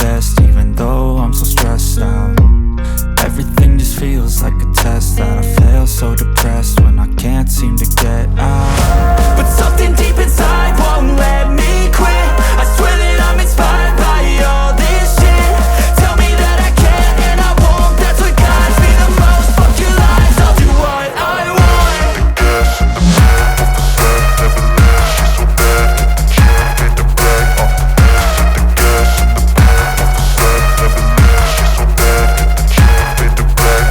best, even though I'm so stressed out. Everything just feels like a test that I fail, so depressed when I can't seem to get out. But something deep inside won't let me quit. I swear that I'm inspired by all this shit. Tell me that I can and I won't, that's what guides me the most. Fuck your lies, I'll do what I want. The gas in the back of the set never leaves. She's so bad that the chick made the brag. The gas in the back of the set never leaves. She's so bad that the chick made the brag.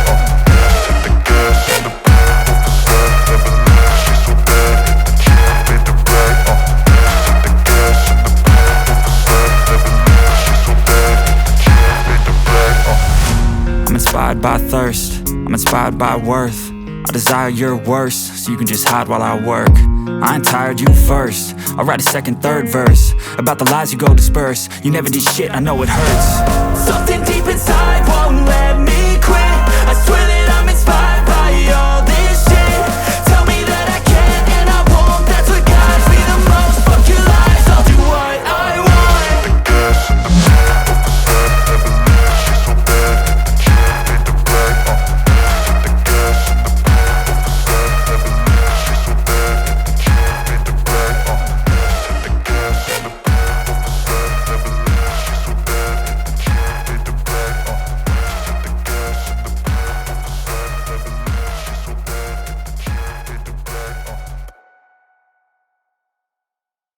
The gas in the back of the set never leaves. She's so bad that the chick made the brag. The gas in the back of the set never leaves. She's so bad that the chick made the brag. I'm inspired by thirst, I'm inspired by worth. I desire your worst, so you can just hide while I work. I ain't tired, you first. I'll write a second, third verse about the lies you go disperse. You never did shit, I know it hurts. Something deep inside